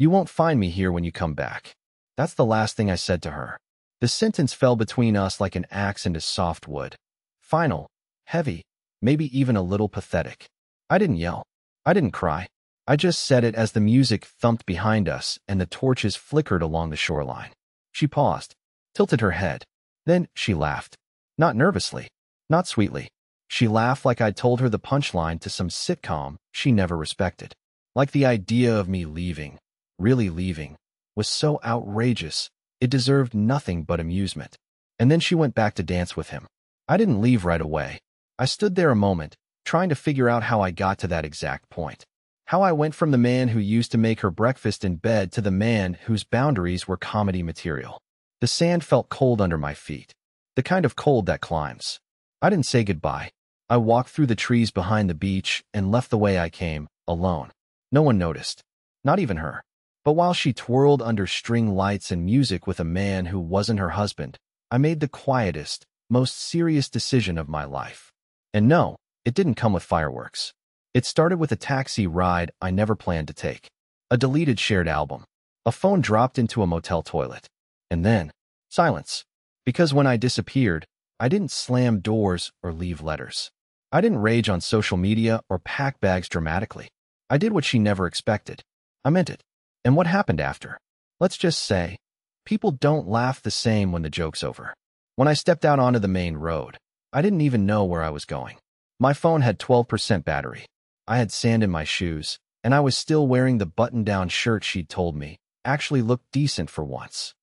You won't find me here when you come back. That's the last thing I said to her. The sentence fell between us like an axe into soft wood. Final, heavy, maybe even a little pathetic. I didn't yell. I didn't cry. I just said it as the music thumped behind us and the torches flickered along the shoreline. She paused, tilted her head. Then she laughed. Not nervously, not sweetly. She laughed like I'd told her the punchline to some sitcom she never respected. Like the idea of me leaving, really leaving, was so outrageous, it deserved nothing but amusement. And then she went back to dance with him. I didn't leave right away. I stood there a moment, trying to figure out how I got to that exact point. How I went from the man who used to make her breakfast in bed to the man whose boundaries were comedy material. The sand felt cold under my feet. The kind of cold that climbs. I didn't say goodbye. I walked through the trees behind the beach and left the way I came, alone. No one noticed. Not even her. But while she twirled under string lights and music with a man who wasn't her husband, I made the quietest, most serious decision of my life. And no, it didn't come with fireworks. It started with a taxi ride I never planned to take. A deleted shared album. A phone dropped into a motel toilet. And then, silence. Because when I disappeared, I didn't slam doors or leave letters. I didn't rage on social media or pack bags dramatically. I did what she never expected. I meant it. And what happened after? Let's just say, people don't laugh the same when the joke's over. When I stepped out onto the main road, I didn't even know where I was going. My phone had 12% battery. I had sand in my shoes, and I was still wearing the button-down shirt she'd told me actually looked decent for once.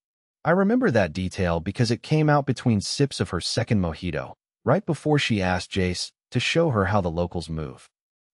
I remember that detail because it came out between sips of her second mojito, right before she asked Jace to show her how the locals move.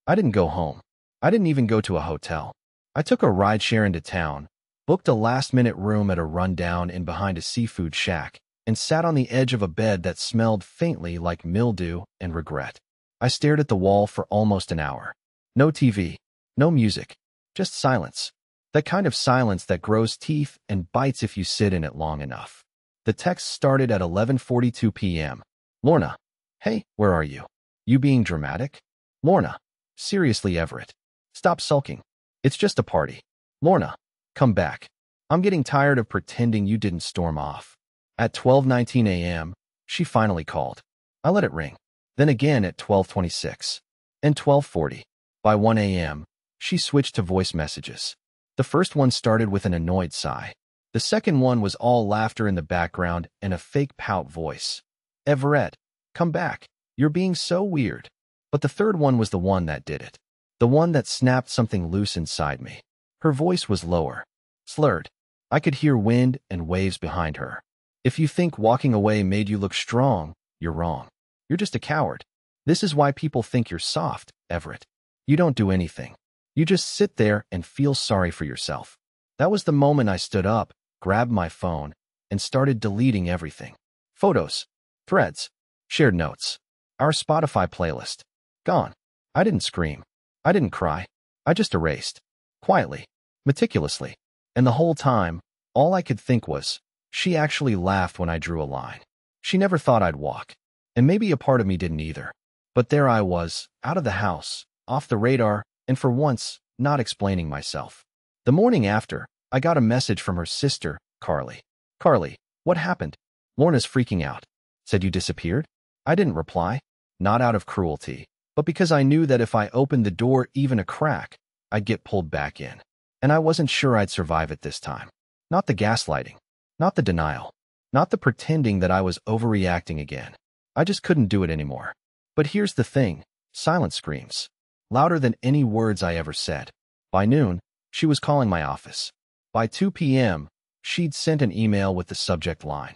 I didn't go home. I didn't even go to a hotel. I took a rideshare into town, booked a last-minute room at a rundown inn behind a seafood shack, and sat on the edge of a bed that smelled faintly like mildew and regret. I stared at the wall for almost an hour. No TV, no music, just silence. That kind of silence that grows teeth and bites if you sit in it long enough. The text started at 11:42 p.m. Lorna, hey, where are you? You being dramatic? Lorna, seriously, Everett. Stop sulking. It's just a party. Lorna, come back. I'm getting tired of pretending you didn't storm off. At 12:19 a.m., she finally called. I let it ring. Then again at 12:26. And 12:40. By 1 a.m., she switched to voice messages. The first one started with an annoyed sigh. The second one was all laughter in the background and a fake pout voice. Everett, come back. You're being so weird. But the third one was the one that did it. The one that snapped something loose inside me. Her voice was lower, slurred. I could hear wind and waves behind her. If you think walking away made you look strong, you're wrong. You're just a coward. This is why people think you're soft, Everett. You don't do anything. You just sit there and feel sorry for yourself. That was the moment I stood up, grabbed my phone, and started deleting everything. Photos, threads, shared notes, our Spotify playlist. Gone. I didn't scream. I didn't cry. I just erased. Quietly. Meticulously. And the whole time, all I could think was, she actually laughed when I drew a line. She never thought I'd walk. And maybe a part of me didn't either. But there I was, out of the house, off the radar, and for once, not explaining myself. The morning after, I got a message from her sister, Carly. Carly, what happened? Lorna's freaking out. Said you disappeared? I didn't reply. Not out of cruelty, but because I knew that if I opened the door even a crack, I'd get pulled back in. And I wasn't sure I'd survive it this time. Not the gaslighting. Not the denial. Not the pretending that I was overreacting again. I just couldn't do it anymore. But here's the thing. Silence screams. Louder than any words I ever said. By noon, she was calling my office. By 2 p.m., she'd sent an email with the subject line.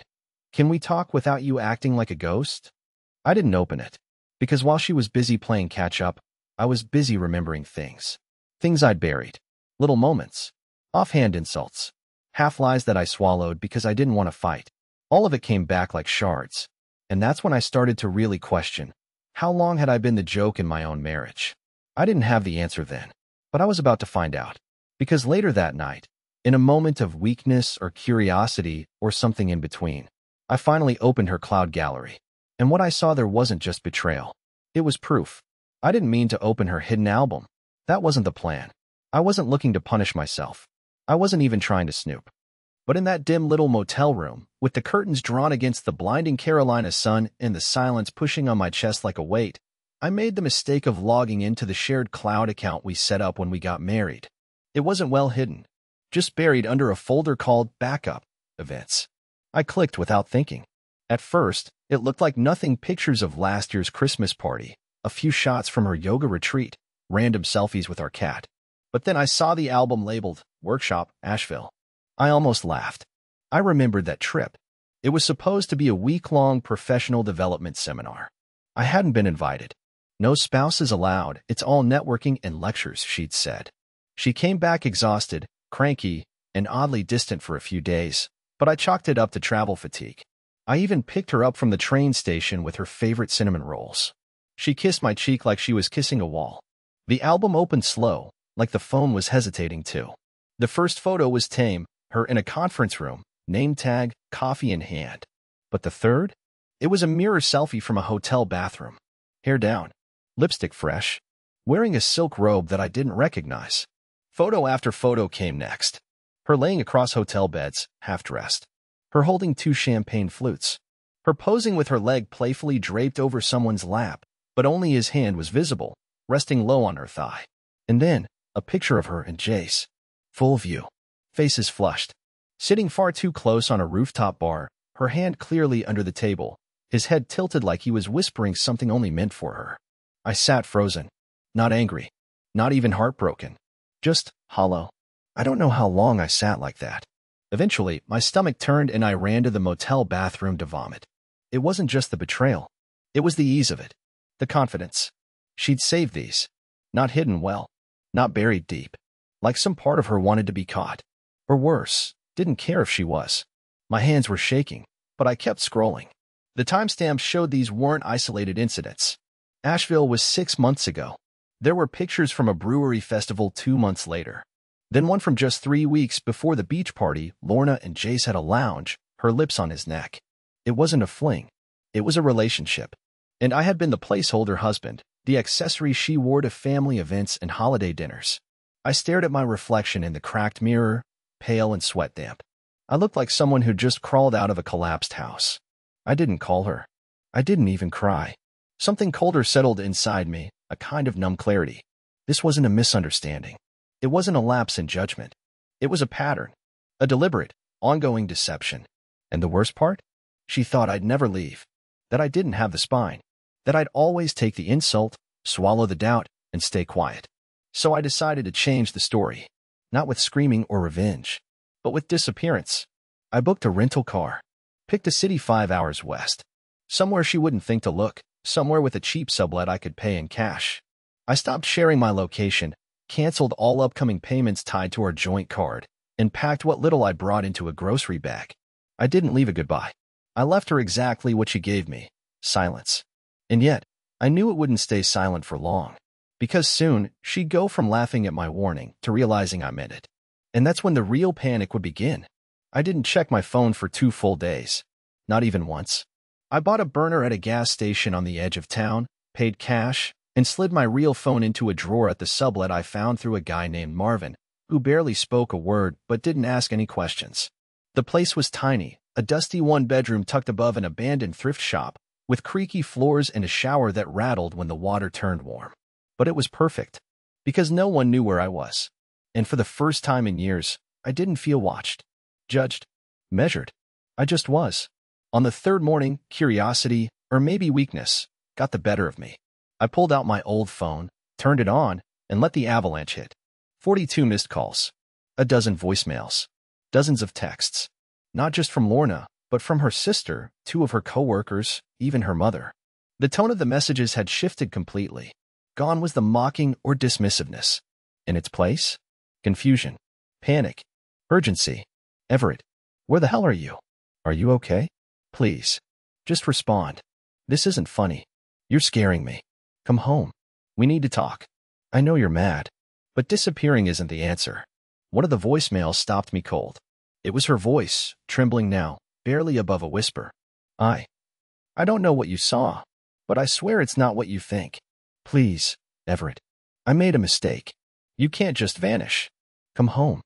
Can we talk without you acting like a ghost? I didn't open it. Because while she was busy playing catch-up, I was busy remembering things. Things I'd buried. Little moments. Offhand insults. Half-lies that I swallowed because I didn't want to fight. All of it came back like shards. And that's when I started to really question, how long had I been the joke in my own marriage? I didn't have the answer then, but I was about to find out. Because later that night, in a moment of weakness or curiosity or something in between, I finally opened her cloud gallery. And what I saw there wasn't just betrayal. It was proof. I didn't mean to open her hidden album. That wasn't the plan. I wasn't looking to punish myself. I wasn't even trying to snoop. But in that dim little motel room, with the curtains drawn against the blinding Carolina sun and the silence pushing on my chest like a weight, I made the mistake of logging into the shared cloud account we set up when we got married. It wasn't well hidden, just buried under a folder called Backup Events. I clicked without thinking. At first, it looked like nothing: pictures of last year's Christmas party, a few shots from her yoga retreat, random selfies with our cat. But then I saw the album labeled Workshop Asheville. I almost laughed. I remembered that trip. It was supposed to be a week-long professional development seminar. I hadn't been invited. No spouses allowed, it's all networking and lectures, she'd said. She came back exhausted, cranky, and oddly distant for a few days, but I chalked it up to travel fatigue. I even picked her up from the train station with her favorite cinnamon rolls. She kissed my cheek like she was kissing a wall. The album opened slow, like the phone was hesitating too. The first photo was tame, her in a conference room, name tag, coffee in hand. But the third? It was a mirror selfie from a hotel bathroom. Hair down, lipstick fresh, wearing a silk robe that I didn't recognize. Photo after photo came next. Her laying across hotel beds, half-dressed. Her holding 2 champagne flutes. Her posing with her leg playfully draped over someone's lap, but only his hand was visible, resting low on her thigh. And then, a picture of her and Jace. Full view. Faces flushed. Sitting far too close on a rooftop bar, her hand clearly under the table, his head tilted like he was whispering something only meant for her. I sat frozen. Not angry. Not even heartbroken. Just hollow. I don't know how long I sat like that. Eventually, my stomach turned and I ran to the motel bathroom to vomit. It wasn't just the betrayal. It was the ease of it. The confidence. She'd saved these. Not hidden well. Not buried deep. Like some part of her wanted to be caught. Or worse, didn't care if she was. My hands were shaking, but I kept scrolling. The timestamps showed these weren't isolated incidents. Asheville was 6 months ago. There were pictures from a brewery festival 2 months later. Then one from just 3 weeks before the beach party. Lorna and Jace had a lounge, her lips on his neck. It wasn't a fling. It was a relationship. And I had been the placeholder husband, the accessory she wore to family events and holiday dinners. I stared at my reflection in the cracked mirror, pale and sweat damp. I looked like someone who'd just crawled out of a collapsed house. I didn't call her. I didn't even cry. Something colder settled inside me, a kind of numb clarity. This wasn't a misunderstanding. It wasn't a lapse in judgment. It was a pattern, a deliberate, ongoing deception. And the worst part? She thought I'd never leave, that I didn't have the spine, that I'd always take the insult, swallow the doubt, and stay quiet. So I decided to change the story, not with screaming or revenge, but with disappearance. I booked a rental car, picked a city 5 hours west, somewhere she wouldn't think to look, somewhere with a cheap sublet I could pay in cash. I stopped sharing my location, canceled all upcoming payments tied to our joint card, and packed what little I brought into a grocery bag. I didn't leave a goodbye. I left her exactly what she gave me, silence. And yet, I knew it wouldn't stay silent for long, because soon she'd go from laughing at my warning to realizing I meant it. And that's when the real panic would begin. I didn't check my phone for 2 full days, not even once. I bought a burner at a gas station on the edge of town, paid cash, and slid my real phone into a drawer at the sublet I found through a guy named Marvin, who barely spoke a word but didn't ask any questions. The place was tiny, a dusty 1-bedroom tucked above an abandoned thrift shop, with creaky floors and a shower that rattled when the water turned warm. But it was perfect, because no one knew where I was. And for the first time in years, I didn't feel watched, judged, measured. I just was. On the 3rd morning, curiosity, or maybe weakness, got the better of me. I pulled out my old phone, turned it on, and let the avalanche hit. 42 missed calls. A dozen voicemails. Dozens of texts. Not just from Lorna, but from her sister, 2 of her coworkers, even her mother. The tone of the messages had shifted completely. Gone was the mocking or dismissiveness. In its place, confusion, panic, urgency. Everett, where the hell are you? Are you okay? Please, just respond. This isn't funny. You're scaring me. Come home. We need to talk. I know you're mad, but disappearing isn't the answer. One of the voicemails stopped me cold. It was her voice, trembling now, barely above a whisper. I don't know what you saw, but I swear it's not what you think. Please, Everett. I made a mistake. You can't just vanish. Come home.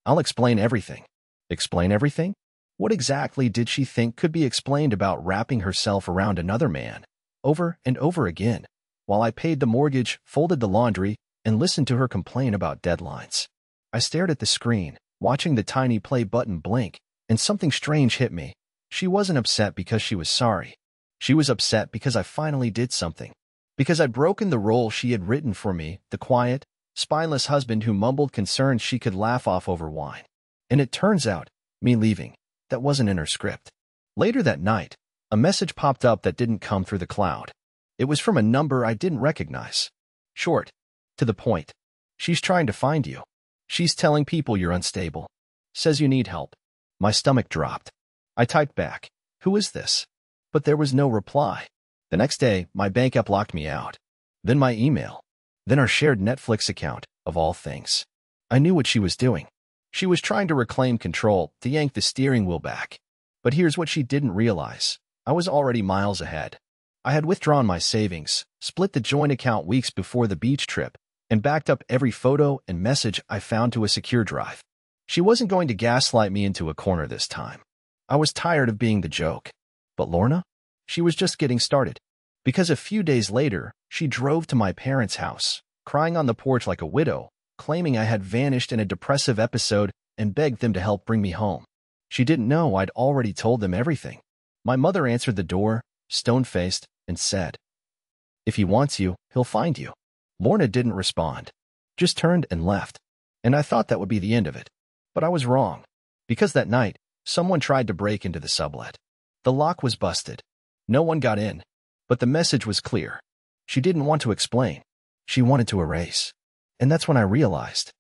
I'll explain everything. Explain everything? What exactly did she think could be explained about wrapping herself around another man, over and over again, while I paid the mortgage, folded the laundry, and listened to her complain about deadlines? I stared at the screen, watching the tiny play button blink, and something strange hit me. She wasn't upset because she was sorry. She was upset because I finally did something. Because I'd broken the role she had written for me, the quiet, spineless husband who mumbled concerns she could laugh off over wine. And it turns out, me leaving, that wasn't in her script. Later that night, a message popped up that didn't come through the cloud. It was from a number I didn't recognize. Short. To the point. She's trying to find you. She's telling people you're unstable. Says you need help. My stomach dropped. I typed back, "Who is this?" But there was no reply. The next day, my bank app locked me out. Then my email. Then our shared Netflix account, of all things. I knew what she was doing. She was trying to reclaim control, to yank the steering wheel back. But here's what she didn't realize. I was already miles ahead. I had withdrawn my savings, split the joint account weeks before the beach trip, and backed up every photo and message I found to a secure drive. She wasn't going to gaslight me into a corner this time. I was tired of being the joke. But Lorna? She was just getting started. Because a few days later, she drove to my parents' house, crying on the porch like a widow, claiming I had vanished in a depressive episode and begged them to help bring me home. She didn't know I'd already told them everything. My mother answered the door, stone-faced, and said, "If he wants you, he'll find you." Lorna didn't respond, just turned and left. And I thought that would be the end of it. But I was wrong. Because that night, someone tried to break into the sublet. The lock was busted. No one got in. But the message was clear. She didn't want to explain. She wanted to erase. And that's when I realized.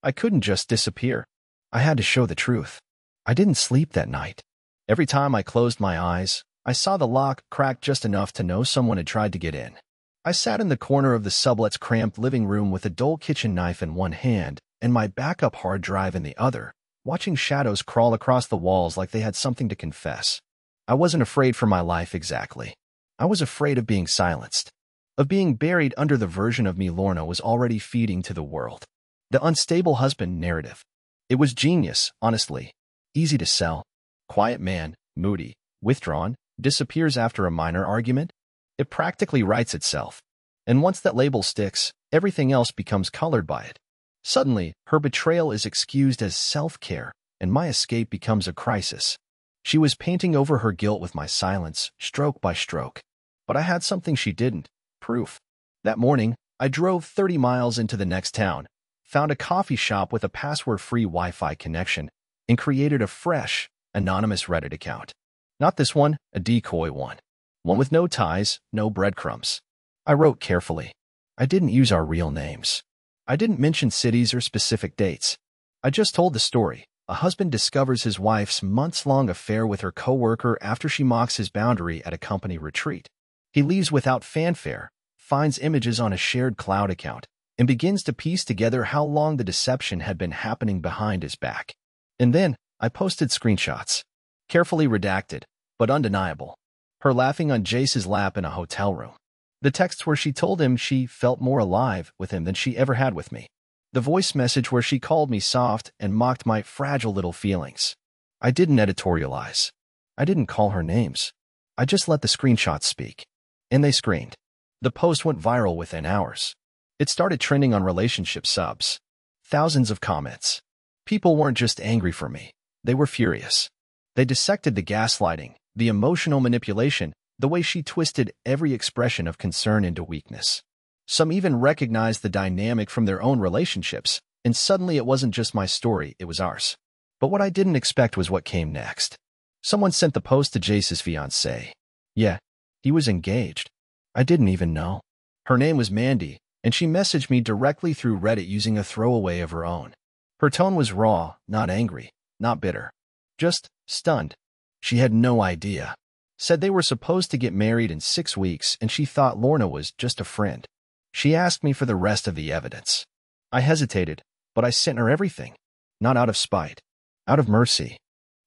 I couldn't just disappear. I had to show the truth. I didn't sleep that night. Every time I closed my eyes, I saw the lock cracked just enough to know someone had tried to get in. I sat in the corner of the sublet's cramped living room with a dull kitchen knife in one hand and my backup hard drive in the other, watching shadows crawl across the walls like they had something to confess. I wasn't afraid for my life exactly. I was afraid of being silenced, of being buried under the version of me Lorna was already feeding to the world. The unstable husband narrative. It was genius, honestly. Easy to sell. Quiet man, moody, withdrawn, disappears after a minor argument. It practically writes itself. And once that label sticks, everything else becomes colored by it. Suddenly, her betrayal is excused as self-care, and my escape becomes a crisis. She was painting over her guilt with my silence, stroke by stroke. But I had something she didn't. Proof. That morning, I drove 30 miles into the next town, found a coffee shop with a password-free Wi-Fi connection, and created a fresh, anonymous Reddit account. Not this one, a decoy one. One with no ties, no breadcrumbs. I wrote carefully. I didn't use our real names. I didn't mention cities or specific dates. I just told the story. A husband discovers his wife's months-long affair with her coworker after she mocks his boundary at a company retreat. He leaves without fanfare, finds images on a shared cloud account, and begins to piece together how long the deception had been happening behind his back. And then, I posted screenshots. Carefully redacted, but undeniable. Her laughing on Jace's lap in a hotel room. The texts where she told him she felt more alive with him than she ever had with me. The voice message where she called me soft and mocked my fragile little feelings. I didn't editorialize. I didn't call her names. I just let the screenshots speak. And they screamed. The post went viral within hours. It started trending on relationship subs. Thousands of comments. People weren't just angry for me. They were furious. They dissected the gaslighting, the emotional manipulation, the way she twisted every expression of concern into weakness. Some even recognized the dynamic from their own relationships, and suddenly it wasn't just my story, it was ours. But what I didn't expect was what came next. Someone sent the post to Jace's fiancée. Yeah, he was engaged. I didn't even know. Her name was Mandy, and she messaged me directly through Reddit using a throwaway of her own. Her tone was raw, not angry, not bitter. Just stunned. She had no idea. Said they were supposed to get married in 6 weeks, and she thought Lorna was just a friend. She asked me for the rest of the evidence. I hesitated, but I sent her everything. Not out of spite. Out of mercy.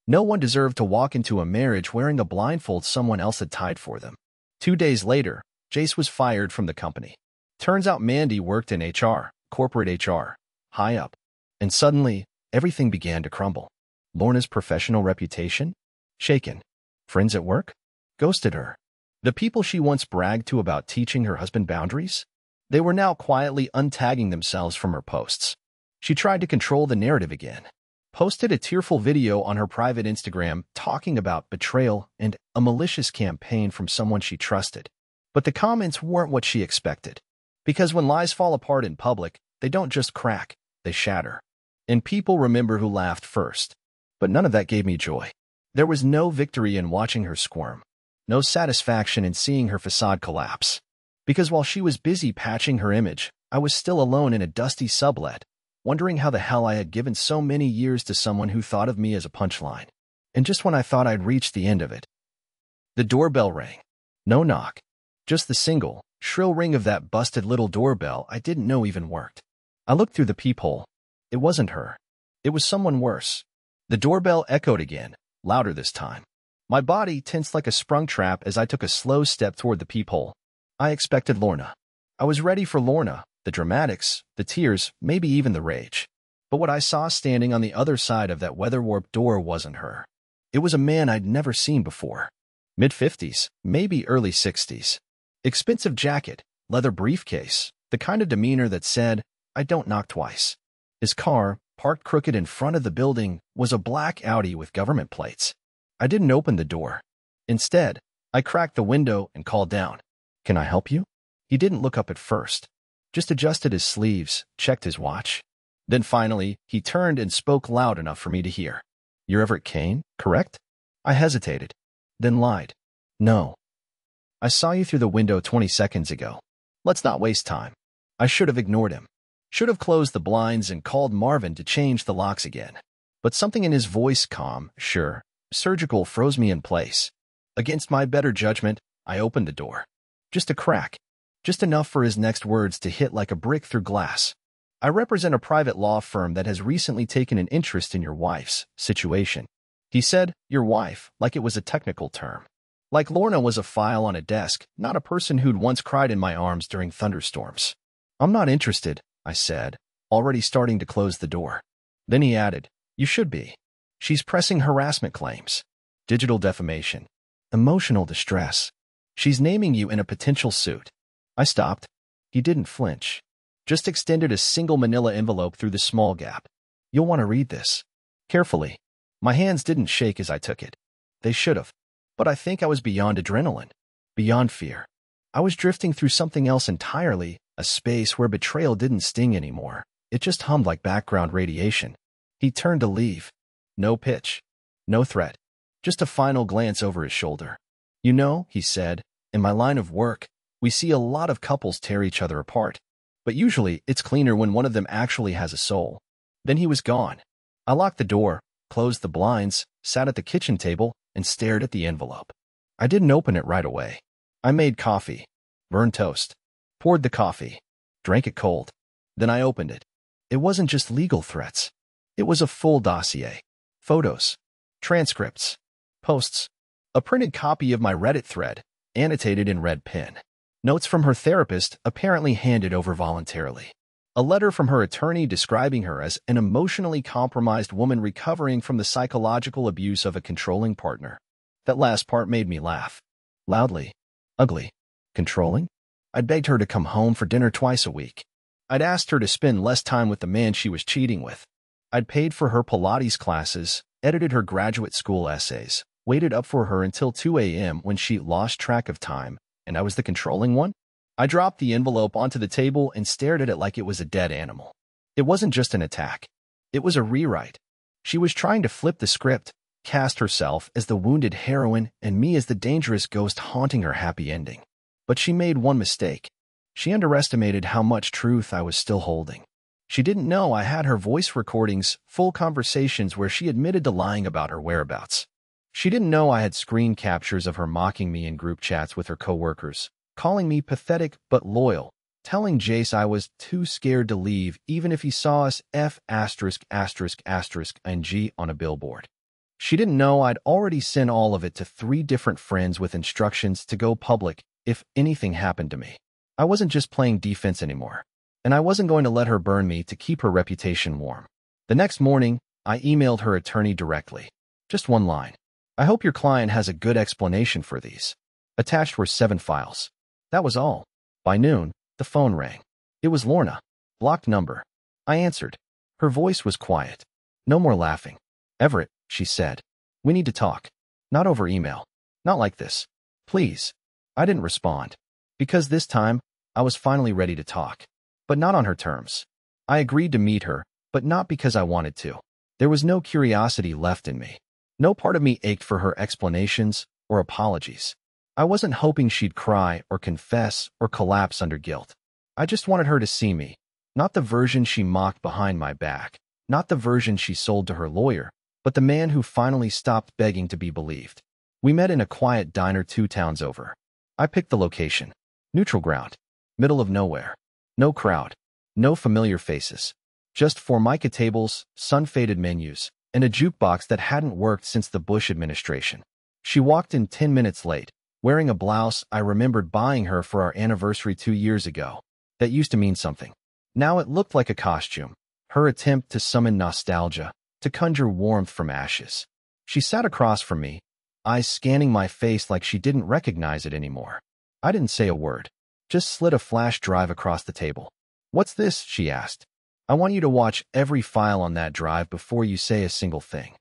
No one deserved to walk into a marriage wearing a blindfold someone else had tied for them. 2 days later, Jace was fired from the company. Turns out Mandy worked in HR, corporate HR, high up. And suddenly, everything began to crumble. Lorna's professional reputation? Shaken. Friends at work? Ghosted her. The people she once bragged to about teaching her husband boundaries? They were now quietly untagging themselves from her posts. She tried to control the narrative again. Posted a tearful video on her private Instagram talking about betrayal and a malicious campaign from someone she trusted. But the comments weren't what she expected. Because when lies fall apart in public, they don't just crack, they shatter. And people remember who laughed first. But none of that gave me joy. There was no victory in watching her squirm. No satisfaction in seeing her facade collapse. Because while she was busy patching her image, I was still alone in a dusty sublet, wondering how the hell I had given so many years to someone who thought of me as a punchline. And just when I thought I'd reached the end of it, the doorbell rang. No knock. Just the single, shrill ring of that busted little doorbell I didn't know even worked. I looked through the peephole. It wasn't her. It was someone worse. The doorbell echoed again, louder this time. My body tensed like a sprung trap as I took a slow step toward the peephole. I expected Lorna. I was ready for Lorna, the dramatics, the tears, maybe even the rage. But what I saw standing on the other side of that weather-warped door wasn't her. It was a man I'd never seen before. Mid-50s, maybe early 60s. Expensive jacket, leather briefcase, the kind of demeanor that said, I don't knock twice. His car, parked crooked in front of the building, was a black Audi with government plates. I didn't open the door. Instead, I cracked the window and called down. Can I help you? He didn't look up at first. Just adjusted his sleeves, checked his watch. Then finally, he turned and spoke loud enough for me to hear. You're Everett Kane, correct? I hesitated, then lied. No. I saw you through the window 20 seconds ago. Let's not waste time. I should have ignored him. Should have closed the blinds and called Marvin to change the locks again. But something in his voice, calm, sure, surgical, froze me in place. Against my better judgment, I opened the door. Just a crack. Just enough for his next words to hit like a brick through glass. I represent a private law firm that has recently taken an interest in your wife's situation. He said, your wife, like it was a technical term. Like Lorna was a file on a desk, not a person who'd once cried in my arms during thunderstorms. I'm not interested, I said, already starting to close the door. Then he added, you should be. She's pressing harassment claims, digital defamation, emotional distress. She's naming you in a potential suit. I stopped. He didn't flinch. Just extended a single manila envelope through the small gap. You'll want to read this. Carefully. My hands didn't shake as I took it. They should have. But I think I was beyond adrenaline. Beyond fear. I was drifting through something else entirely, a space where betrayal didn't sting anymore. It just hummed like background radiation. He turned to leave. No pitch. No threat. Just a final glance over his shoulder. You know, he said, in my line of work, we see a lot of couples tear each other apart. But usually, it's cleaner when one of them actually has a soul. Then he was gone. I locked the door, closed the blinds, sat at the kitchen table, and stared at the envelope. I didn't open it right away. I made coffee, burned toast, poured the coffee, drank it cold. Then I opened it. It wasn't just legal threats. It was a full dossier. Photos, transcripts, posts, a printed copy of my Reddit thread, annotated in red pen. Notes from her therapist, apparently handed over voluntarily. A letter from her attorney describing her as an emotionally compromised woman recovering from the psychological abuse of a controlling partner. That last part made me laugh. Loudly. Ugly. Controlling? I'd begged her to come home for dinner twice a week. I'd asked her to spend less time with the man she was cheating with. I'd paid for her Pilates classes, edited her graduate school essays, waited up for her until 2 a.m. when she lost track of time, and I was the controlling one? I dropped the envelope onto the table and stared at it like it was a dead animal. It wasn't just an attack. It was a rewrite. She was trying to flip the script, cast herself as the wounded heroine and me as the dangerous ghost haunting her happy ending. But she made one mistake. She underestimated how much truth I was still holding. She didn't know I had her voice recordings, full conversations where she admitted to lying about her whereabouts. She didn't know I had screen captures of her mocking me in group chats with her coworkers, calling me pathetic but loyal, telling Jace I was too scared to leave even if he saw us F******ing on a billboard. She didn't know I'd already sent all of it to 3 different friends with instructions to go public if anything happened to me. I wasn't just playing defense anymore, and I wasn't going to let her burn me to keep her reputation warm. The next morning, I emailed her attorney directly. Just one line. I hope your client has a good explanation for these. Attached were 7 files. That was all. By noon, the phone rang. It was Lorna. Blocked number. I answered. Her voice was quiet. No more laughing. Everett, she said. We need to talk. Not over email. Not like this. Please. I didn't respond. Because this time, I was finally ready to talk. But not on her terms. I agreed to meet her, but not because I wanted to. There was no curiosity left in me. No part of me ached for her explanations or apologies. I wasn't hoping she'd cry or confess or collapse under guilt. I just wanted her to see me. Not the version she mocked behind my back. Not the version she sold to her lawyer, but the man who finally stopped begging to be believed. We met in a quiet diner 2 towns over. I picked the location. Neutral ground. Middle of nowhere. No crowd. No familiar faces. Just Formica tables, sun-faded menus, and a jukebox that hadn't worked since the Bush administration. She walked in 10 minutes late, wearing a blouse I remembered buying her for our anniversary 2 years ago. That used to mean something. Now it looked like a costume. Her attempt to summon nostalgia, to conjure warmth from ashes. She sat across from me, eyes scanning my face like she didn't recognize it anymore. I didn't say a word. Just slid a flash drive across the table. What's this? She asked. I want you to watch every file on that drive before you say a single thing.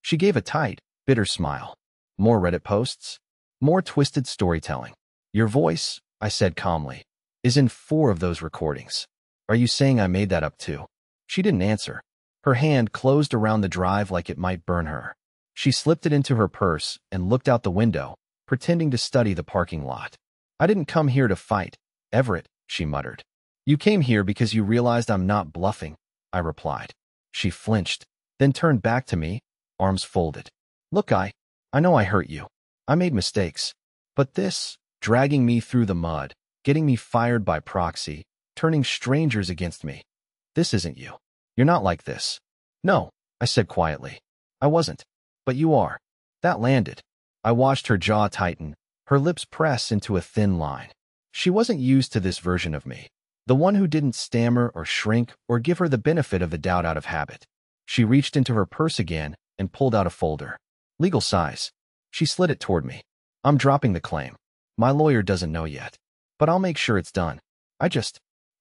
She gave a tight, bitter smile. More Reddit posts? More twisted storytelling. Your voice, I said calmly, is in 4 of those recordings. Are you saying I made that up too? She didn't answer. Her hand closed around the drive like it might burn her. She slipped it into her purse and looked out the window, pretending to study the parking lot. I didn't come here to fight, Everett, she muttered. You came here because you realized I'm not bluffing, I replied. She flinched, then turned back to me, arms folded. Look, I know I hurt you. I made mistakes. But this, dragging me through the mud, getting me fired by proxy, turning strangers against me. This isn't you. You're not like this. No, I said quietly. I wasn't. But you are. That landed. I watched her jaw tighten, her lips press into a thin line. She wasn't used to this version of me. The one who didn't stammer or shrink or give her the benefit of the doubt out of habit. She reached into her purse again and pulled out a folder. Legal size. She slid it toward me. I'm dropping the claim. My lawyer doesn't know yet. But I'll make sure it's done. I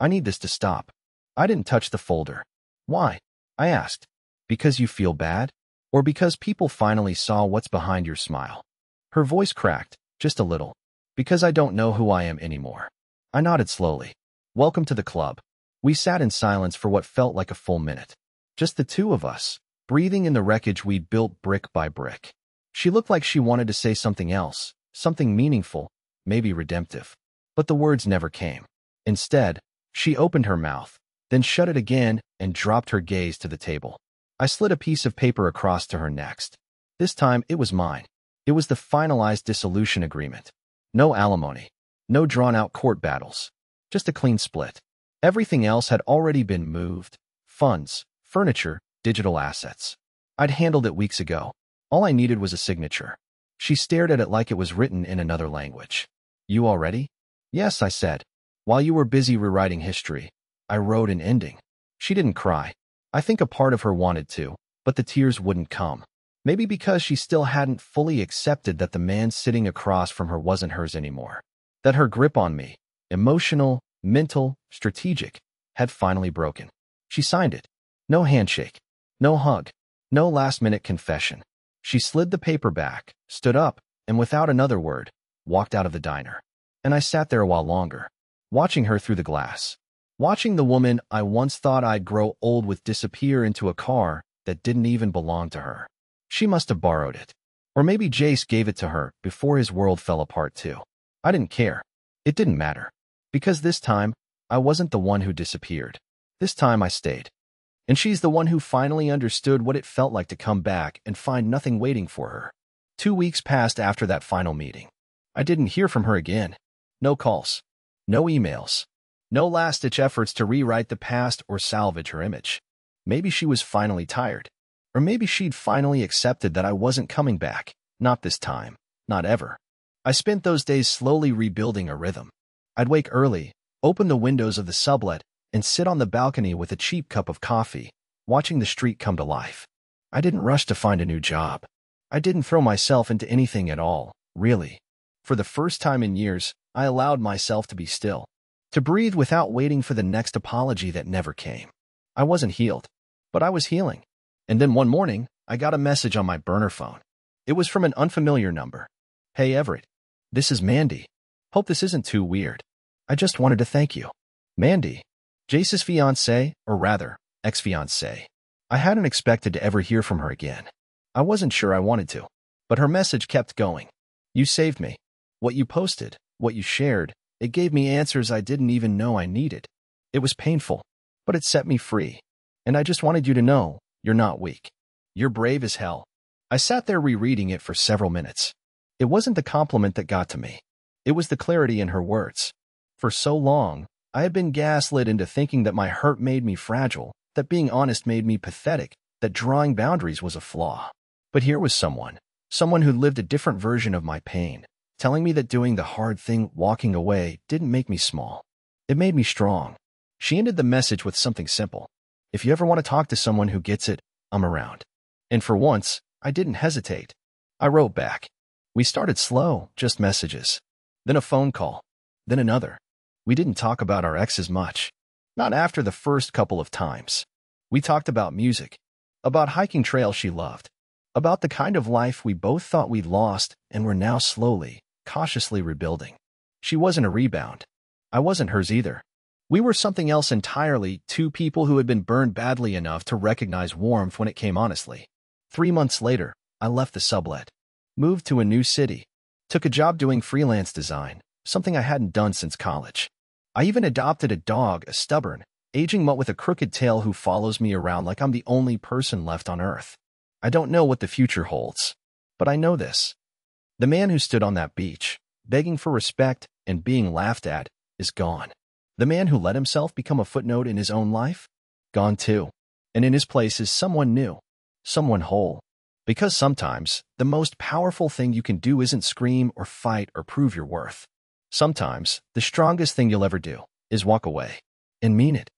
need this to stop. I didn't touch the folder. Why? I asked. Because you feel bad? Or because people finally saw what's behind your smile? Her voice cracked, just a little. Because I don't know who I am anymore. I nodded slowly. Welcome to the club. We sat in silence for what felt like a full minute. Just the 2 of us, breathing in the wreckage we'd built brick by brick. She looked like she wanted to say something else, something meaningful, maybe redemptive. But the words never came. Instead, she opened her mouth, then shut it again and dropped her gaze to the table. I slid a piece of paper across to her next. This time, it was mine. It was the finalized dissolution agreement. No alimony. No drawn-out court battles. Just a clean split. Everything else had already been moved. Funds, furniture, digital assets. I'd handled it weeks ago. All I needed was a signature. She stared at it like it was written in another language. You all ready? Yes, I said. While you were busy rewriting history, I wrote an ending. She didn't cry. I think a part of her wanted to, but the tears wouldn't come. Maybe because she still hadn't fully accepted that the man sitting across from her wasn't hers anymore. That her grip on me, emotional, mental, strategic, had finally broken. She signed it. No handshake. No hug. No last-minute confession. She slid the paper back, stood up, and without another word, walked out of the diner. And I sat there a while longer, watching her through the glass. Watching the woman I once thought I'd grow old with disappear into a car that didn't even belong to her. She must have borrowed it. Or maybe Jace gave it to her before his world fell apart too. I didn't care. It didn't matter. Because this time, I wasn't the one who disappeared. This time I stayed. And she's the one who finally understood what it felt like to come back and find nothing waiting for her. 2 weeks passed after that final meeting. I didn't hear from her again. No calls. No emails. No last-ditch efforts to rewrite the past or salvage her image. Maybe she was finally tired. Or maybe she'd finally accepted that I wasn't coming back. Not this time. Not ever. I spent those days slowly rebuilding a rhythm. I'd wake early, open the windows of the sublet, and sit on the balcony with a cheap cup of coffee, watching the street come to life. I didn't rush to find a new job. I didn't throw myself into anything at all, really. For the first time in years, I allowed myself to be still, to breathe without waiting for the next apology that never came. I wasn't healed, but I was healing. And then one morning, I got a message on my burner phone. It was from an unfamiliar number. "Hey Everett, this is Mandy. Hope this isn't too weird. I just wanted to thank you." Mandy, Jace's fiancée, or rather, ex-fiancée. I hadn't expected to ever hear from her again. I wasn't sure I wanted to, but her message kept going. "You saved me. What you posted, what you shared, it gave me answers I didn't even know I needed. It was painful, but it set me free. And I just wanted you to know, you're not weak. You're brave as hell." I sat there rereading it for several minutes. It wasn't the compliment that got to me. It was the clarity in her words. For so long, I had been gaslit into thinking that my hurt made me fragile, that being honest made me pathetic, that drawing boundaries was a flaw. But here was someone who lived a different version of my pain, telling me that doing the hard thing, walking away, didn't make me small. It made me strong. She ended the message with something simple. "If you ever want to talk to someone who gets it, I'm around." And for once, I didn't hesitate. I wrote back. We started slow, just messages. Then a phone call. Then another. We didn't talk about our exes much. Not after the first couple of times. We talked about music, about hiking trails she loved, about the kind of life we both thought we'd lost and were now slowly, cautiously rebuilding. She wasn't a rebound. I wasn't hers either. We were something else entirely, two people who had been burned badly enough to recognize warmth when it came honestly. 3 months later, I left the sublet, moved to a new city, took a job doing freelance design, something I hadn't done since college. I even adopted a dog, a stubborn, aging mutt with a crooked tail who follows me around like I'm the only person left on Earth. I don't know what the future holds, but I know this. The man who stood on that beach, begging for respect and being laughed at, is gone. The man who let himself become a footnote in his own life? Gone too. And in his place is someone new, someone whole. Because sometimes, the most powerful thing you can do isn't scream or fight or prove your worth. Sometimes, the strongest thing you'll ever do is walk away and mean it.